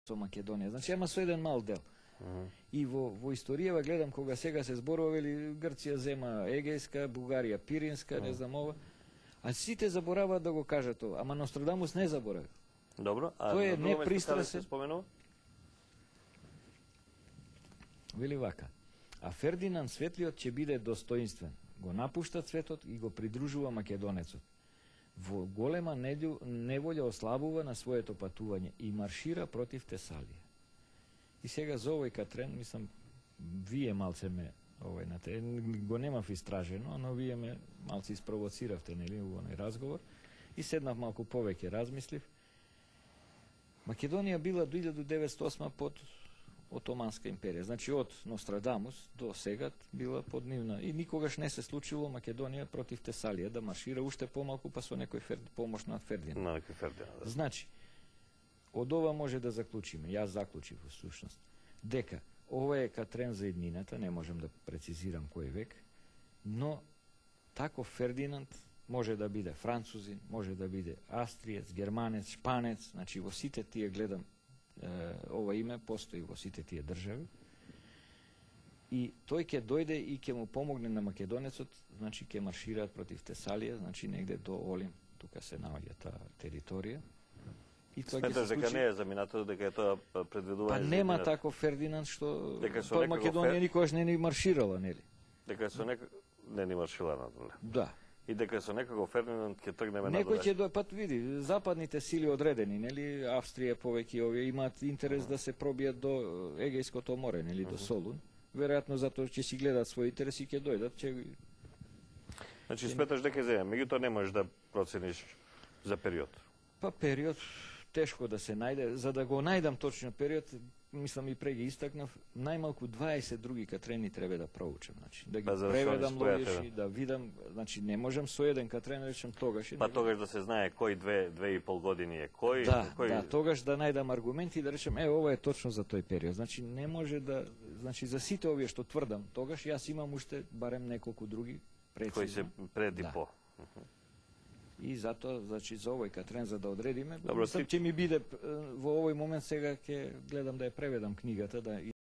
со Македонија. Значи, ама со еден мал дел. И во историјава гледам кога сега се зборува, вели Грција зема Егејска, Бугарија Пиринска, не знам ова. А сите забораваат да го кажат тоа, ама Нострадамус не заборави. Добро, а тој е на друго место каде се непристрасен. споменува? Вели вака: а Фердинанд Светлиот ќе биде достоинствен. Го напушта цветот и го придружува македонецот. Во голема неволја ослабува на своето патување и маршира против Тесалија. И сега за овој Катрен, мислам, вие малце ме го немав истражено, но вие ме малце испровоциравте, нели, во оној разговор, и седнав малку повеќе размислив. Македонија била до 1908 под Отоманска империја. Значи од Нострадамус до сега била под нивна. И никогаш не се случило Македонија против Тесалија да маршира уште помалку, па со некој помош на Фердинанд. На некој Фердинанд, да. Значи, од ова може да заклучиме, јас заклучив во сушност, дека ова е Катрен за иднината, не можем да прецизирам кој век, но таков Фердинанд може да биде французин, може да биде австриец, германец, шпанец, значи во сите тие гледам ова име постои во сите тие држави. И тој ќе дојде и ќе му помогне на македонецот, значи ќе маршираат против Тесалија, значи негде до Олим, тука се наоѓа таа територија. И тоа ќе се Сметаш дека случи. не е заминато, дека е тоа предвидување? Па за нема иднината? таков Фердинанд што Дека со па некако Македонија никогаш не ни марширала, нели? Дека со не ни маршила надоле. Да. И дека со некако Фердинанд ќе тргнеме Некој надоле. ќе па види, западните сили одредени, нели, Австрија повеќе овие имаат интерес да се пробијат до Егејското море, нели, до Солун. Веројатно затоа ќе си гледаат своји интереси и ќе дојдат, ќе Значи сметаш дека е земја, меѓутоа не можеш да процениш за период. па период тешко да се најде. За да го најдам точно период, мислам и преги истакнав, најмалку 20 други Катрени треба да проучам, значи да ги Па, за да преведам се логичи, да видам, значи не можам со еден Катрен речем тогаш. Па тогаш да се знае кој 2,5 години е кој. Да, кој... да, тогаш да најдам аргументи и да речем, ова е точно за тој период. Значи не може да, значи за сите овие што тврдам, тогаш јас имам уште барем неколку други прецизно. кој се пред и Да. по. И затоа, значи за овој Катрен за да одредиме, Добро, мислам, ќе ми биде во овој момент сега ќе гледам да ја преведам книгата, да